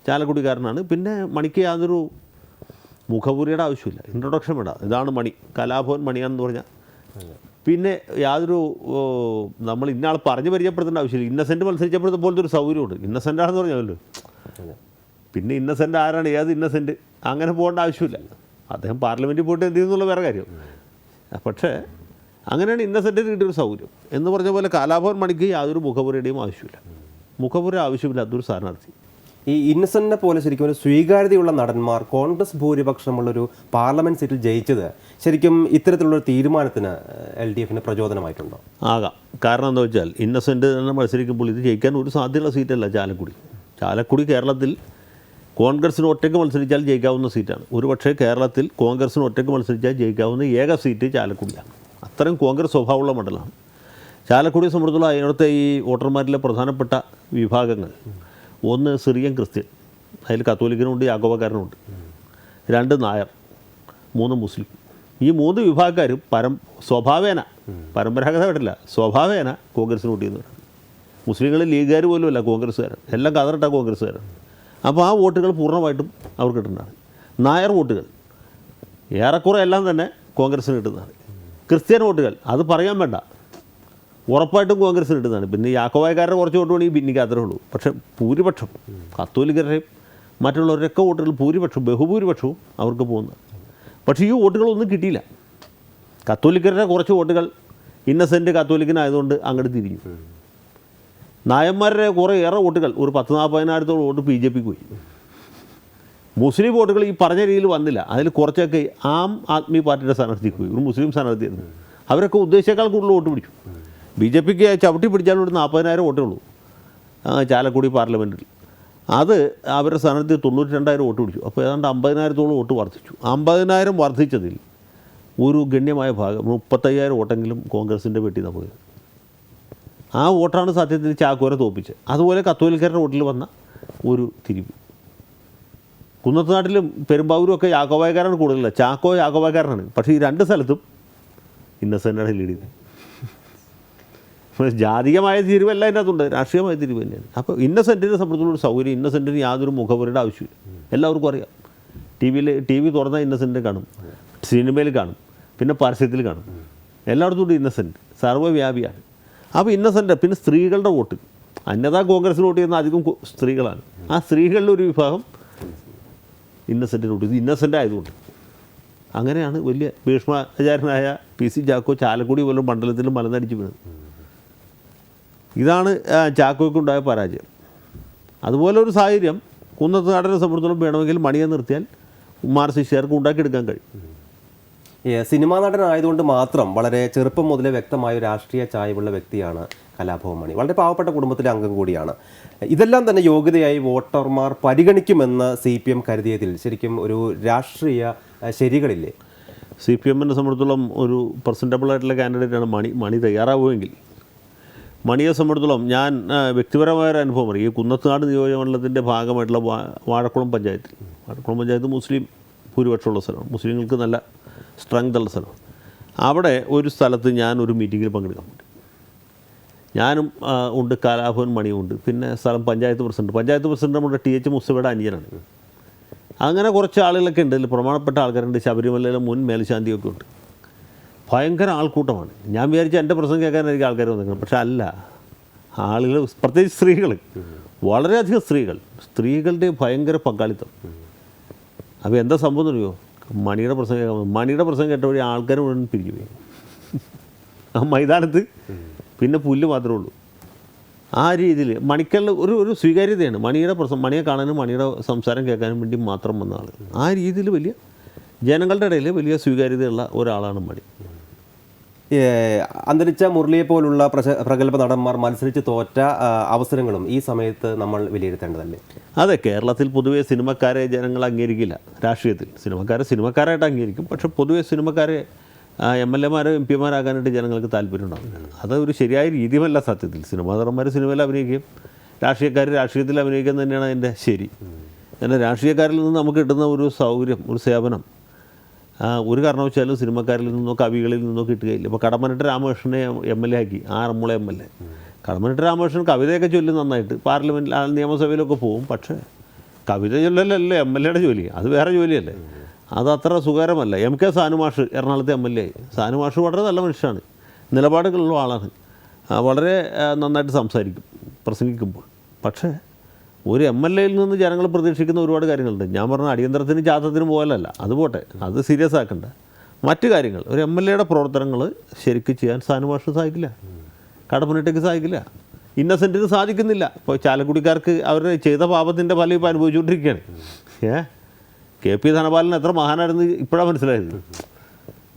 ചാലക്കുടിക്കാരനാണ്. പിന്നെ മണിക്ക് യാതൊരു മുഖപുരിയുടെ ആവശ്യമില്ല, ഇൻട്രൊഡക്ഷൻ വേണ്ട. ഇതാണ് മണി, കലാഭവൻ മണിയാണെന്ന് പറഞ്ഞാൽ പിന്നെ യാതൊരു നമ്മൾ ഇന്നയാൾ പറഞ്ഞ് പരിചയപ്പെടുത്തേണ്ട ആവശ്യമില്ല. ഇന്നസെൻ്റ് മത്സരിച്ചപ്പോഴത്തെ പോലത്തെ ഒരു സൗകര്യമുണ്ട്. ഇന്നസെൻ്റ് ആണെന്ന് പറഞ്ഞാലോ, പിന്നെ ഇന്നസെൻ്റ് ആരാണ്, ഏത് ഇന്നസെൻ്റ്, അങ്ങനെ പോകേണ്ട ആവശ്യമില്ല. അദ്ദേഹം പാർലമെൻറ്റിൽ പോയിട്ട് എന്ത് ചെയ്യുന്നുള്ള വേറെ കാര്യം. പക്ഷേ അങ്ങനെയാണ് ഇന്നസെൻറ്റിന് കിട്ടിയൊരു സൗകര്യം. എന്ന് പറഞ്ഞ പോലെ കലാഭവൻ മണിക്ക് യാതൊരു മുഖപുരയുടെയും ആവശ്യമില്ല. മുഖപുര ആവശ്യമില്ലാത്തൊരു സ്ഥാനാർത്ഥി. ഈ ഇന്നസെന്റിനെ പോലെ ശരിക്കും ഒരു സ്വീകാര്യതയുള്ള നടന്മാർ കോൺഗ്രസ് ഭൂരിപക്ഷമുള്ളൊരു പാർലമെന്റ് സീറ്റിൽ ജയിച്ചത് ശരിക്കും ഇത്തരത്തിലുള്ള തീരുമാനത്തിന് LDFന് പ്രചോദനമായിട്ടുണ്ടോ? ആകാം. കാരണം എന്താ വെച്ചാൽ ഇന്നസെൻ്റ് തന്നെ മത്സരിക്കുമ്പോൾ ഇത് ജയിക്കാൻ ഒരു സാധ്യതയുള്ള സീറ്റല്ല ചാലക്കുടി. ചാലക്കുടി കേരളത്തിൽ കോൺഗ്രസിന് ഒറ്റയ്ക്ക് മത്സരിച്ചാൽ ജയിക്കാവുന്ന സീറ്റാണ്. ഒരുപക്ഷേ കേരളത്തിൽ കോൺഗ്രസിന് ഒറ്റയ്ക്ക് മത്സരിച്ചാൽ ജയിക്കാവുന്ന ഏക സീറ്റ് ചാലക്കുടിയാണ്. അത്രയും കോൺഗ്രസ് സ്വഭാവമുള്ള മണ്ഡലമാണ് ചാലക്കുടിയെ സംബന്ധിച്ചുള്ള. അതിനടുത്ത ഈ വോട്ടർമാരിലെ പ്രധാനപ്പെട്ട വിഭാഗങ്ങൾ, ഒന്ന് സിറിയൻ ക്രിസ്ത്യൻ, അതിൽ കത്തോലിക്കനുണ്ട് യാക്കോബക്കാരനുണ്ട്, 2 നായർ, 3 മുസ്ലിം. ഈ 3 വിഭാഗക്കാരും സ്വഭാവേന, പരമ്പരാഗതമായിട്ടില്ല, സ്വഭാവേന കോൺഗ്രസിന് വോട്ട് ചെയ്യുന്നവരാണ്. മുസ്ലിങ്ങൾ ലീഗുകാർ പോലുമല്ല കോൺഗ്രസ്സുകാരൻ, എല്ലാം കതറിട്ട കോൺഗ്രസ്സുകാരൻ. അപ്പോൾ ആ വോട്ടുകൾ പൂർണ്ണമായിട്ടും അവർക്ക് കിട്ടുന്നതാണ്. നായർ വോട്ടുകൾ ഏറെക്കുറെ എല്ലാം തന്നെ കോൺഗ്രസിന് കിട്ടുന്നതാണ്. ക്രിസ്ത്യൻ വോട്ടുകൾ അത് പറയാൻ വേണ്ട, ഉറപ്പായിട്ടും കോൺഗ്രസിന് കിട്ടുന്നതാണ്. പിന്നെ യാക്കോബായക്കാരുടെ കുറച്ച് വോട്ട് വേണമെങ്കിൽ ഭിന്നിക്ക് അത്രേ ഉള്ളൂ. പക്ഷേ ഭൂരിപക്ഷം കത്തോലിക്കരുടെയും മറ്റുള്ളവരുടെയൊക്കെ വോട്ടുകൾ ഭൂരിപക്ഷം, ബഹുഭൂരിപക്ഷവും അവർക്ക് പോകുന്നതാണ്. പക്ഷേ ഈ വോട്ടുകളൊന്നും കിട്ടിയില്ല. കത്തോലിക്കരുടെ കുറച്ച് വോട്ടുകൾ ഇന്നസെൻ്റ് കത്തോലിക്കനായതുകൊണ്ട് അങ്ങോട്ട് തിരിഞ്ഞു. നായന്മാരുടെ കുറേ ഏറെ വോട്ടുകൾ, ഒരു 10,000-40,000 വോട്ട് BJPക്ക് പോയി. മുസ്ലിം വോട്ടുകൾ ഈ പറഞ്ഞ രീതിയിൽ വന്നില്ല. അതിൽ കുറച്ചൊക്കെ ആം ആദ്മി പാർട്ടിയുടെ സ്ഥാനാർത്ഥിക്ക് പോയി. ഒരു മുസ്ലിം സ്ഥാനാർത്ഥിയായിരുന്നു. അവരൊക്കെ ഉദ്ദേശിച്ചേക്കാൾ കൂടുതൽ വോട്ട് പിടിച്ചു. BJPക്ക് ചവിട്ടി പിടിച്ചാൽ ഒരു 40,000 വോട്ടേ ഉള്ളൂ ചാലക്കുടി പാർലമെൻറ്റിൽ. അത് അവരുടെ സ്ഥാനാർത്ഥി 92,000 വോട്ട് പിടിച്ചു. അപ്പോൾ ഏതാണ്ട് 50,000-ഓളം വോട്ട് വർദ്ധിച്ചു. 50,000 വർദ്ധിച്ചതിൽ ഒരു ഗണ്യമായ ഭാഗം 35,000 വോട്ടെങ്കിലും കോൺഗ്രസിൻ്റെ പെട്ടിന്ന് പോയത്. ആ വോട്ടാണ് സത്യത്തിൽ ചാക്കോരെ തോപ്പിച്ചത്. അതുപോലെ കത്തോലിക്കരുടെ വോട്ടിൽ വന്ന ഒരു തിരിവ്. കുന്നത്തുനാട്ടിലും പെരുമ്പാവൂരും ഒക്കെ യാക്കോബായക്കാരാണ് കൂടുതലില്ല. ചാക്കോ യാക്കോബായക്കാരനാണ്. പക്ഷേ ഈ 2 സ്ഥലത്തും ഇന്നസെൻ്റാണ് ലീഡ് ചെയ്യുന്നത്. ജാതികമായ തിരിവല്ല അതിനകത്തുണ്ട്, രാഷ്ട്രീയമായ തിരിവ് തന്നെയാണ്. അപ്പോൾ ഇന്നസെൻറ്റിനെ സംബന്ധിച്ചുള്ളൊരു സൗകര്യം, ഇന്നസെൻറ്റിന് യാതൊരു മുഖപുരയുടെ ആവശ്യമില്ല. എല്ലാവർക്കും അറിയാം. TV തുറന്നാൽ ഇന്നസെൻറ്റ് കാണും, സിനിമയിൽ കാണും, പിന്നെ പരസ്യത്തിൽ കാണും. എല്ലായിടത്തും ഉണ്ട് ഇന്നസെൻറ്റ്, സർവ്വവ്യാപിയാണ്. അപ്പോൾ ഇന്നസെൻ്റ്. പിന്നെ സ്ത്രീകളുടെ വോട്ട്, അന്യതാ കോൺഗ്രസിന് വോട്ട് ചെയ്യുന്ന അധികം സ്ത്രീകളാണ്. ആ സ്ത്രീകളുടെ ഒരു വിഭാഗം ഇന്നസെൻറ്റിന് വോട്ട് ചെയ്തു, ഇന്നസെൻ്റ് ആയതുകൊണ്ട്. അങ്ങനെയാണ് വലിയ ഭീഷ്മാചാര്യനായ PC ചാക്കോ ചാലക്കുടി പോലും മണ്ഡലത്തിലും മലനടിച്ച് വീണത്. ഇതാണ് ചാക്കോയ്ക്കുണ്ടായ പരാജയം. അതുപോലെ ഒരു സാഹചര്യം കുന്നത്തുനാടിനെ സംബന്ധിച്ചിടത്തോളം വേണമെങ്കിൽ മണിയെ നിർത്തിയാൽ മാർസിസ്റ്റുകാർക്ക് ഉണ്ടാക്കിയെടുക്കാൻ കഴിയും. സിനിമാ നടനായതുകൊണ്ട് മാത്രം വളരെ ചെറുപ്പം മുതലേ വ്യക്തമായ രാഷ്ട്രീയ ചായ്വുള്ള വ്യക്തിയാണ് കലാഭവൻ മണി. വളരെ പാവപ്പെട്ട കുടുംബത്തിലെ അംഗം കൂടിയാണ്. ഇതെല്ലാം തന്നെ യോഗ്യതയായി വോട്ടർമാർ പരിഗണിക്കുമെന്ന് CPM കരുതിയതിൽ ശരിക്കും ഒരു രാഷ്ട്രീയ ശരികളില്ലേ? CPM-നെ സംബന്ധിച്ചിടത്തോളം ഒരു പ്രസൻറ്റബിൾ ആയിട്ടുള്ള കാൻഡിഡേറ്റാണ് മണി തയ്യാറാവുമെങ്കിൽ. മണിയെ സംബന്ധിച്ചിടത്തോളം ഞാൻ വ്യക്തിപരമായൊരു അനുഭവം പറയും. ഈ കുന്നത്തുനാട് നിയോജകമണ്ഡലത്തിൻ്റെ ഭാഗമായിട്ടുള്ള വാഴക്കുളം പഞ്ചായത്ത് മുസ്ലിം ഭൂരിപക്ഷമുള്ള സ്ഥലമാണ്. മുസ്ലിങ്ങൾക്ക് നല്ല സ്ട്രെങ്ത് ഉള്ള സ്ഥലമാണ്. അവിടെ ഒരു സ്ഥലത്ത് ഞാൻ ഒരു മീറ്റിങ്ങിൽ പങ്കെടുക്കാൻ പറ്റും. ഞാനും ഉണ്ട്, കലാഭവൻ മണിയുമുണ്ട്, പിന്നെ സ്ഥലം പഞ്ചായത്ത് പ്രസിഡന്റ് നമ്മുടെ TH മുസ്തഫയുടെ അനിയനാണ്. അങ്ങനെ കുറച്ച് ആളുകളൊക്കെ ഉണ്ട്, ഇതിൽ പ്രമാണപ്പെട്ട ആൾക്കാരുണ്ട്. ശബരിമലയിലെ മുൻ മേൽശാന്തിയൊക്കെ ഉണ്ട്. ഭയങ്കര ആൾക്കൂട്ടമാണ്. ഞാൻ വിചാരിച്ച എൻ്റെ പ്രസംഗം കേൾക്കാനായിരിക്കും ആൾക്കാർ വന്നിരിക്കുന്നത്. പക്ഷെ അല്ല, ആളുകൾ, പ്രത്യേകിച്ച് സ്ത്രീകൾ, വളരെയധികം സ്ത്രീകളുടെ ഭയങ്കര പങ്കാളിത്തം. അപ്പോൾ എന്താ സംഭവം എന്ന് അറിയുമോ? മണിയുടെ പ്രസംഗം കേട്ട വഴി ആൾക്കാർ മുഴുവൻ പിരിഞ്ഞു പോയി. ആ മൈതാനത്ത് പിന്നെ പുല്ല് മാത്രമേ ഉള്ളൂ. ആ രീതിയിൽ മണിക്കുള്ള ഒരു സ്വീകാര്യതയാണ്. മണിയെ കാണാനും മണിയുടെ സംസാരം കേൾക്കാനും വേണ്ടി മാത്രം വന്ന ആൾ. ആ രീതിയിൽ വലിയ ജനങ്ങളുടെ ഇടയിൽ വലിയ സ്വീകാര്യതയുള്ള ഒരാളാണ് മണി. അന്തരിച്ച മുരളിയെ പോലുള്ള പ്രഗത്ഭ നടന്മാർ മത്സരിച്ച് തോറ്റ അവസരങ്ങളും ഈ സമയത്ത് നമ്മൾ വിലയിരുത്തേണ്ടതല്ലേ? അതെ, കേരളത്തിൽ പൊതുവേ സിനിമക്കാരെ ജനങ്ങൾ അംഗീകരിക്കില്ല. രാഷ്ട്രീയത്തിൽ സിനിമക്കാരായിട്ട് അംഗീകരിക്കും. പക്ഷേ പൊതുവേ സിനിമക്കാരെ MLA-മാരോ MP-മാരാകാനായിട്ട് ജനങ്ങൾക്ക് താല്പര്യം ഉണ്ടാവില്ല. അത് ഒരു ശരിയായ രീതിയുമല്ല സത്യത്തിൽ. സിനിമാ നടന്മാർ സിനിമയിൽ അഭിനയിക്കുകയും രാഷ്ട്രീയക്കാർ രാഷ്ട്രീയത്തിൽ അഭിനയിക്കുക തന്നെയാണ് അതിൻ്റെ ശരി. എന്നാൽ രാഷ്ട്രീയക്കാരിൽ നിന്ന് നമുക്ക് കിട്ടുന്ന ഒരു സൗകര്യം, ഒരു സേവനം ഒരു കാരണവശാലും സിനിമക്കാരിൽ നിന്നോ കവികളിൽ നിന്നോ കിട്ടുകയില്ല. ഇപ്പോൾ കടമ്മനിട്ട രാമകൃഷ്ണനെ MLA ആക്കി, ആറന്മുള MLA. കടമ്മനിട്ട രാമകൃഷ്ണൻ കവിതയൊക്കെ ചൊല്ലി നന്നായിട്ട് പാർലമെൻറ്റിൽ നിയമസഭയിലൊക്കെ പോകും. പക്ഷേ കവിത ചൊല്ലലല്ലേ MLA-യുടെ ജോലി, അത് വേറെ ജോലിയല്ലേ. അതത്ര സുഖകരമല്ല. MK സാനുമാഷ് എറണാകുളത്തെ MLA ആയി. സാനുമാഷ് വളരെ നല്ല മനുഷ്യനാണ്, നിലപാടുകളുള്ള ആളാണ്, വളരെ നന്നായിട്ട് സംസാരിക്കും പ്രസംഗിക്കുമ്പോൾ. പക്ഷേ ഒരു MLA-യിൽ നിന്ന് ജനങ്ങൾ പ്രതീക്ഷിക്കുന്ന ഒരുപാട് കാര്യങ്ങളുണ്ട്. ഞാൻ പറഞ്ഞ അടിയന്തരത്തിനും ജാഥത്തിനും പോലല്ല, അത് പോട്ടെ, അത് സീരിയസ് ആക്കണ്ട. മറ്റു കാര്യങ്ങൾ, ഒരു MLA-യുടെ പ്രവർത്തനങ്ങൾ ശരിക്കും ചെയ്യാൻ സാനുമാഷ് സാധിക്കില്ല, കടപ്പനിട്ടയ്ക്ക് സാധിക്കില്ല, ഇന്നസെൻറ്റിന് സാധിക്കുന്നില്ല. ഇപ്പോൾ ചാലക്കുടിക്കാർക്ക് അവർ ചെയ്ത പാപത്തിൻ്റെ ഫലം ഇപ്പോൾ അനുഭവിച്ചുകൊണ്ടിരിക്കുകയാണ്. KP ധനപാലൻ എത്ര മഹാനായിരുന്നു ഇപ്പോഴാണ് മനസ്സിലായത്.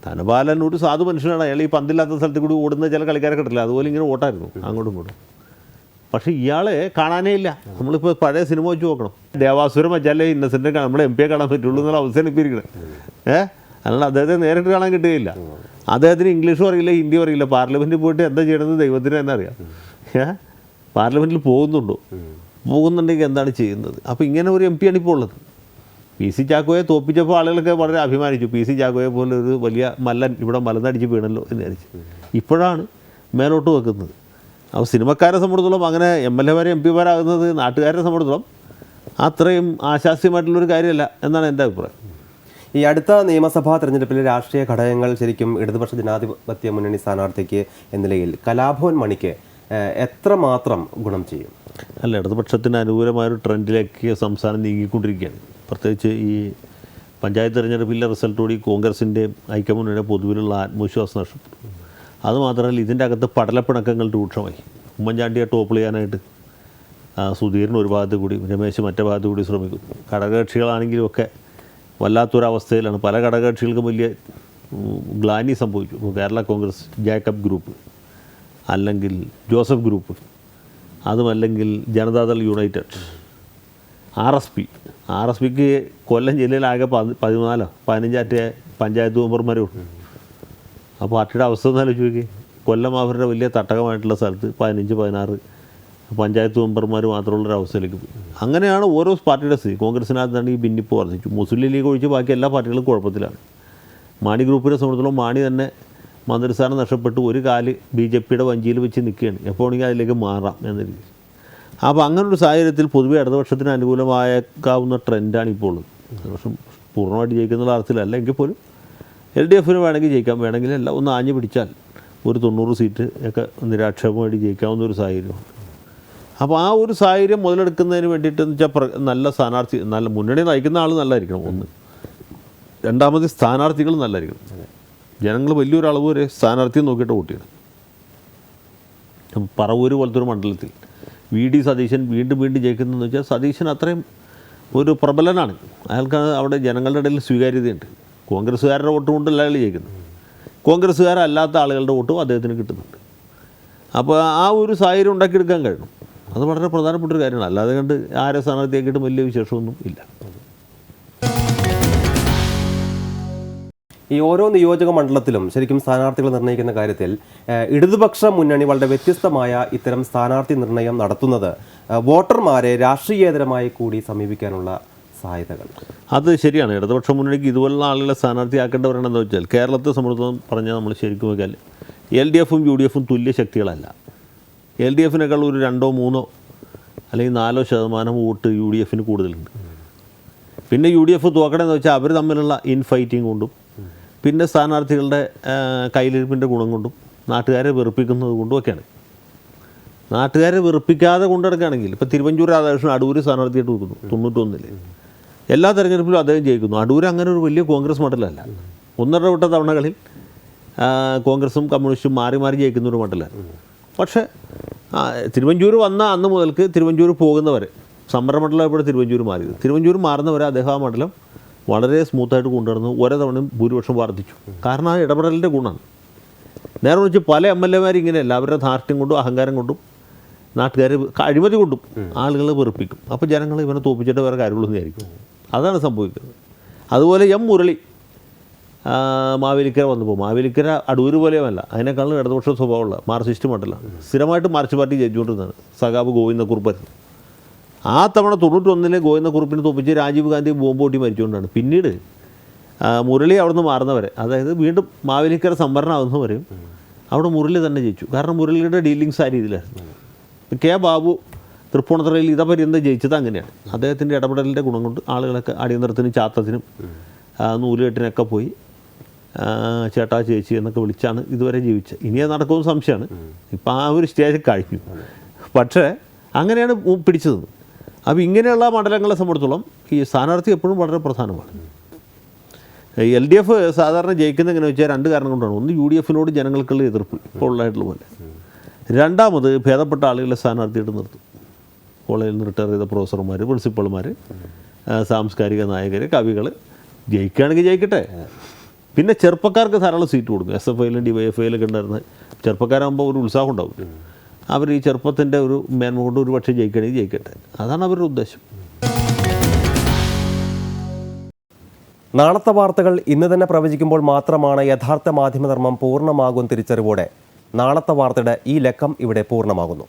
ധനപാലൻ ഒരു സാധു മനുഷ്യനാണ്. അയാൾ ഈ പന്തില്ലാത്ത സ്ഥലത്ത് കൂടി ഓടുന്ന ചില കളിക്കാരെ കിട്ടില്ല, അതുപോലെ ഇങ്ങനെ ഓട്ടായിരുന്നു അങ്ങോട്ടും ഇങ്ങോട്ടും. പക്ഷേ ഇയാളെ കാണാനേ ഇല്ല. നമ്മളിപ്പോൾ പഴയ സിനിമ വെച്ച് നോക്കണം. ദേവാസുരം വെച്ചാലേ ഇന്നസെൻറ്റ് നമ്മളെ MP-യെ കാണാൻ പറ്റുള്ളൂ എന്നുള്ള അവസ്ഥയാണ് ഇപ്പോൾ ഇരിക്കുന്നത്. അല്ലാണ്ട് അദ്ദേഹത്തെ നേരിട്ട് കാണാൻ കിട്ടുകയില്ല. അദ്ദേഹത്തിന് ഇംഗ്ലീഷും അറിയില്ല, ഹിന്ദിയും അറിയില്ല. പാർലമെൻറ്റിൽ പോയിട്ട് എന്താ ചെയ്യണമെന്ന് ദൈവത്തിന് തന്നെ അറിയാം. പാർലമെൻറ്റിൽ പോകുന്നുണ്ടെങ്കിൽ എന്താണ് ചെയ്യുന്നത്? അപ്പോൾ ഇങ്ങനെ ഒരു MP ആണ് ഇപ്പോൾ ഉള്ളത്. PC ചാക്കോയെ തോപ്പിച്ചപ്പോൾ ആളുകളൊക്കെ വളരെ അഭിമാനിച്ചു. PC ചാക്കോയെ പോലെ ഒരു വലിയ മല്ലൻ ഇവിടെ മലന്നടിച്ച് വീണല്ലോ എന്ന് വിചാരിച്ചു. ഇപ്പോഴാണ് മേലോട്ട് വെക്കുന്നത്. അപ്പോൾ സിനിമക്കാരെ സംബന്ധിച്ചിടത്തോളം അങ്ങനെ MLA-മാരെ MP-മാരാകുന്നത് നാട്ടുകാരെ സംബന്ധിച്ചിടത്തോളം അത്രയും ആശാസ്യമായിട്ടുള്ളൊരു കാര്യമല്ല എന്നാണ് എൻ്റെ അഭിപ്രായം. ഈ അടുത്ത നിയമസഭാ തെരഞ്ഞെടുപ്പിലെ രാഷ്ട്രീയ ഘടകങ്ങൾ ശരിക്കും ഇടതുപക്ഷ ജനാധിപത്യ മുന്നണി സ്ഥാനാർത്ഥിക്ക് എന്ന നിലയിൽ കലാഭവൻ മണിക്ക് എത്രമാത്രം ഗുണം ചെയ്യും? അല്ല, ഇടതുപക്ഷത്തിന് അനുകൂലമായൊരു ട്രെൻഡിലേക്ക് സംസ്ഥാനം നീങ്ങിക്കൊണ്ടിരിക്കുകയാണ്. പ്രത്യേകിച്ച് ഈ പഞ്ചായത്ത് തെരഞ്ഞെടുപ്പിലെ റിസൾട്ടോടെ കോൺഗ്രസിൻ്റെ ഐക്യമുന്നണിയുടെ പൊതുവിലുള്ള ആത്മവിശ്വാസം നഷ്ടപ്പെട്ടു. അതുമാത്രമല്ല, ഇതിൻ്റെ അകത്ത് പടലപ്പിണക്കങ്ങൾ രൂക്ഷമായി. ഉമ്മൻചാണ്ടിയെ ടോപ്പ് ചെയ്യാനായിട്ട് സുധീരൻ ഒരു ഭാഗത്ത് കൂടി, രമേശ് മറ്റേ ഭാഗത്ത് കൂടി ശ്രമിക്കും. ഘടകകക്ഷികളാണെങ്കിലും ഒക്കെ വല്ലാത്തൊരവസ്ഥയിലാണ്. പല ഘടകകക്ഷികൾക്കും വലിയ ഗ്ലാനി സംഭവിച്ചു. കേരള കോൺഗ്രസ് ജേക്കബ് ഗ്രൂപ്പ്, അല്ലെങ്കിൽ ജോസഫ് ഗ്രൂപ്പ്, അതുമല്ലെങ്കിൽ ജനതാദൾ യുണൈറ്റഡ്, RSPക്ക് കൊല്ലം ജില്ലയിലാകെ 14-15 പഞ്ചായത്ത് മെമ്പർമാരേ ഉള്ളൂ. ആ പാർട്ടിയുടെ അവസ്ഥ ഒന്ന് ആലോചിച്ച് നോക്കി. കൊല്ലം അവരുടെ വലിയ തട്ടകമായിട്ടുള്ള സ്ഥലത്ത് 15-16 പഞ്ചായത്ത് മെമ്പർമാർ മാത്രമുള്ളൊരവസ്ഥയിലേക്ക് പോയി. അങ്ങനെയാണ് ഓരോ പാർട്ടിയുടെ സ്ഥിതി. കോൺഗ്രസിനകത്താണ് ഈ ഭിന്നിപ്പ് വർദ്ധിച്ചു. മുസ്ലിം ലീഗ് ഒഴിച്ച് ബാക്കി എല്ലാ പാർട്ടികളും കുഴപ്പത്തിലാണ്. മാണി ഗ്രൂപ്പിനെ സംബന്ധിച്ചിടത്തോളം മാണി തന്നെ മന്ത്രിസ്ഥാനം നഷ്ടപ്പെട്ട് ഒരു കാല് BJP-യുടെ വഞ്ചിയിൽ വെച്ച് നിൽക്കുകയാണ്. എപ്പോൾ വേണമെങ്കിൽ അതിലേക്ക് മാറാം എന്ന രീതി. അപ്പോൾ അങ്ങനൊരു സാഹചര്യത്തിൽ പൊതുവെ ഇടതുപക്ഷത്തിന് അനുകൂലമായേക്കാവുന്ന ട്രെൻഡാണ് ഇപ്പോൾ ഉള്ളത്. ഇടതുപക്ഷം പൂർണ്ണമായിട്ട് ജയിക്കുന്ന അർത്ഥത്തിലല്ല എങ്കിൽ പോലും LDF-ന് വേണമെങ്കിൽ ജയിക്കാം, വേണമെങ്കിൽ എല്ലാം ഒന്ന് ആഞ്ഞു പിടിച്ചാൽ ഒരു 90 സീറ്റ് ഒക്കെ നിരാക്ഷേപമായിട്ട് ജയിക്കാവുന്ന ഒരു സാഹചര്യമാണ്. അപ്പോൾ ആ ഒരു സാഹചര്യം മുതലെടുക്കുന്നതിന് വേണ്ടിയിട്ടെന്ന് വെച്ചാൽ നല്ല സ്ഥാനാർത്ഥി, നല്ല മുന്നണി നയിക്കുന്ന ആൾ നല്ലതായിരിക്കണം ഒന്ന്. രണ്ടാമത് സ്ഥാനാർത്ഥികൾ നല്ലതായിരിക്കണം. ജനങ്ങൾ വലിയൊരു അളവ് വരെ സ്ഥാനാർത്ഥിയെ നോക്കിയിട്ട് വോട്ട് ചെയ്യണം. പറവൂർ പോലത്തെ ഒരു മണ്ഡലത്തിൽ VD സതീശൻ വീണ്ടും ജയിക്കുന്നതെന്ന് വെച്ചാൽ സതീശൻ അത്രയും ഒരു പ്രബലനാണ്. അയാൾക്ക് അവിടെ ജനങ്ങളുടെ ഇടയിൽ സ്വീകാര്യതയുണ്ട്. കോൺഗ്രസ്സുകാരുടെ വോട്ട് കൊണ്ടല്ല അയാൾ ജയിക്കുന്നത്, കോൺഗ്രസ്സുകാരല്ലാത്ത ആളുകളുടെ വോട്ടും അദ്ദേഹത്തിന് കിട്ടുന്നുണ്ട്. അപ്പോൾ ആ ഒരു സാഹചര്യം ഉണ്ടാക്കിയെടുക്കാൻ കഴിയണം. അത് വളരെ പ്രധാനപ്പെട്ട ഒരു കാര്യമാണ്. അല്ലാതെ കണ്ട് ആരെ സ്ഥാനാർത്ഥിയാക്കിയിട്ടും വലിയ വിശേഷമൊന്നും ഇല്ല. ഈ ഓരോ നിയോജക മണ്ഡലത്തിലും ശരിക്കും സ്ഥാനാർത്ഥികൾ നിർണ്ണയിക്കുന്ന കാര്യത്തിൽ ഇടതുപക്ഷ മുന്നണി വളരെ വ്യത്യസ്തമായ ഇത്തരം സ്ഥാനാർത്ഥി നിർണ്ണയം നടത്തുന്നത് വോട്ടർമാരെ രാഷ്ട്രീയേതരമായി കൂടി സമീപിക്കാനുള്ള സാധ്യതകൾ. അത് ശരിയാണ്. ഇടതുപക്ഷ മുന്നണിക്ക് ഇതുപോലുള്ള ആളുകളെ സ്ഥാനാർത്ഥിയാക്കേണ്ടവരാണെന്ന് വെച്ചാൽ കേരളത്തെ സംബന്ധിച്ചിടത്തോളം പറഞ്ഞാൽ നമ്മൾ ശരിക്കും നോക്കിയാൽ LDFും UDFും തുല്യ ശക്തികളല്ല. LDFിനേക്കാൾ ഒരു 2-3 അല്ലെങ്കിൽ 4% വോട്ട് UDFിന് കൂടുതലുണ്ട്. പിന്നെ UDF തോക്കണമെന്ന് വെച്ചാൽ അവർ തമ്മിലുള്ള ഇൻഫൈറ്റിംഗ് കൊണ്ടും പിന്നെ സ്ഥാനാർത്ഥികളുടെ കയ്യിലിരിപ്പിൻ്റെ ഗുണം കൊണ്ടും നാട്ടുകാരെ വെറുപ്പിക്കുന്നത് കൊണ്ടും ഒക്കെയാണ്. നാട്ടുകാരെ വെറുപ്പിക്കാതെ കൊണ്ടിടക്കുകയാണെങ്കിൽ ഇപ്പോൾ തിരുവഞ്ചൂർ രാധാകൃഷ്ണൻ അടൂർ സ്ഥാനാർത്ഥിയായിട്ട് വെക്കുന്നു 91-ൽ. എല്ലാ തെരഞ്ഞെടുപ്പിലും അദ്ദേഹം ജയിക്കുന്നു. അടൂർ അങ്ങനെ ഒരു വലിയ കോൺഗ്രസ് മണ്ഡലമല്ല. ഒന്നിടവിട്ട തവണകളിൽ കോൺഗ്രസും കമ്മ്യൂണിസ്റ്റും മാറി മാറി ജയിക്കുന്ന ഒരു മണ്ഡലമാണ്. പക്ഷേ തിരുവഞ്ചൂർ വന്ന അന്ന് മുതൽക്ക് തിരുവഞ്ചൂർ പോകുന്നവരെ സമരമണ്ഡലം എപ്പോഴും തിരുവഞ്ചൂർ മാറിയത്. തിരുവഞ്ചൂർ മാറുന്നവരെ അദ്ദേഹം ആ മണ്ഡലം വളരെ സ്മൂത്തായിട്ട് കൊണ്ടുവരുന്നു. ഓരോ തവണയും ഭൂരിപക്ഷം വർദ്ധിച്ചു. കാരണം ആ ഇടപെടലിൻ്റെ ഗുണമാണ്. നേരെ വെച്ച് പല MLA ഇങ്ങനെയല്ല. അവരുടെ ധാർഷ്ട്യം കൊണ്ടും അഹങ്കാരം കൊണ്ടും നാട്ടുകാർ അഴിമതി കൊണ്ടും ആളുകളെ വെറുപ്പിക്കും. അപ്പോൾ ജനങ്ങൾ ഇവനെ തോപ്പിച്ചിട്ട് വേറെ കാര്യങ്ങളൊന്നും ആയിരിക്കും. അതാണ് സംഭവിക്കുന്നത്. അതുപോലെ മുരളി മാവേലിക്കര വന്നപ്പോൾ മാവേലിക്കര അടൂർ പോലെയുമല്ല, അതിനേക്കാളും ഇടതുപക്ഷ സ്വഭാവമുള്ള മാർക്സിസ്റ്റ് മണ്ഡലമാണ്. സ്ഥിരമായിട്ട് മാർക്സ് പാർട്ടി ജയിച്ചുകൊണ്ടിരുന്നതാണ്. സഖാബ് ഗോവിന്ദക്കുറുപ്പായിരുന്നു. ആ തവണ 91-ലെ ഗോവിന്ദക്കുറുപ്പിനെ തോപ്പിച്ച് രാജീവ് ഗാന്ധി ബോംബ് പൊട്ടി മരിച്ചുകൊണ്ടാണ്. പിന്നീട് മുരളി അവിടുന്ന് മാറുന്നവരെ, അതായത് വീണ്ടും മാവേലിക്കര സംവരണമാകുന്നവരെയും അവിടെ മുരളി തന്നെ ജയിച്ചു. കാരണം മുരളിയുടെ ഡീലിങ്സ് ആ രീതിയിലായിരുന്നു. K. ബാബു തൃപ്പൂണിത്തുറയിൽ ഇതപര്യന്തം ജയിച്ചത് അങ്ങനെയാണ്. അദ്ദേഹത്തിൻ്റെ ഇടപെടലിൻ്റെ ഗുണം കൊണ്ട് ആളുകളൊക്കെ അടിയന്തരത്തിനും ചാത്തത്തിനും നൂലുകെട്ടിനൊക്കെ പോയി ചേട്ടാ ചേച്ചി എന്നൊക്കെ വിളിച്ചാണ് ഇതുവരെ ജീവിച്ചത്. ഇനി അത് നടക്കുമെന്ന് സംശയമാണ്. ഇപ്പം ആ ഒരു സ്റ്റേജ് കഴിഞ്ഞു. പക്ഷേ അങ്ങനെയാണ് പിടിച്ചത്. അപ്പോൾ ഇങ്ങനെയുള്ള മണ്ഡലങ്ങളെ സംബന്ധിച്ചിടത്തോളം ഈ സ്ഥാനാർത്ഥി എപ്പോഴും വളരെ പ്രധാനമാണ്. LDF സാധാരണ ജയിക്കുന്നത് എങ്ങനെ വെച്ചാൽ 2 കാരണം കൊണ്ടാണ്. ഒന്ന് UDFിനോട് ജനങ്ങൾക്കുള്ള എതിർപ്പ് ഇപ്പോൾ ഉള്ളതായിട്ടുള്ള പോലെ. രണ്ടാമത് ഭേദപ്പെട്ട ആളുകളെ സ്ഥാനാർത്ഥിയായിട്ട് നിർത്തും. കോളേജിൽ നിന്ന് റിട്ടയർ ചെയ്ത പ്രൊഫസർമാർ, പ്രിൻസിപ്പൾമാർ, സാംസ്കാരിക നായകർ, കവികൾ ജയിക്കുകയാണെങ്കിൽ ജയിക്കട്ടെ. പിന്നെ ചെറുപ്പക്കാർക്ക് ധാരാളം സീറ്റ് കൊടുക്കും. SFIയിലും DYFIയിലൊക്കെ ഉണ്ടായിരുന്ന ചെറുപ്പക്കാരാകുമ്പോൾ ഒരു ഉത്സാഹം ഉണ്ടാവും. അവർ ഈ ചെറുപ്പത്തിൻ്റെ ഒരു മേന്മ കൊണ്ട് ഒരു പക്ഷേ ജയിക്കുകയാണെങ്കിൽ ജയിക്കട്ടെ. അതാണ് അവരുടെ ഉദ്ദേശം. നാളത്തെ വാർത്തകൾ ഇന്ന് തന്നെ പ്രവചിക്കുമ്പോൾ മാത്രമാണ് യഥാർത്ഥ മാധ്യമധർമ്മം പൂർണ്ണമാകും തിരിച്ചറിവോടെ നാളത്തെ വാർത്തയുടെ ഈ ലക്കം ഇവിടെ പൂർണ്ണമാകുന്നു.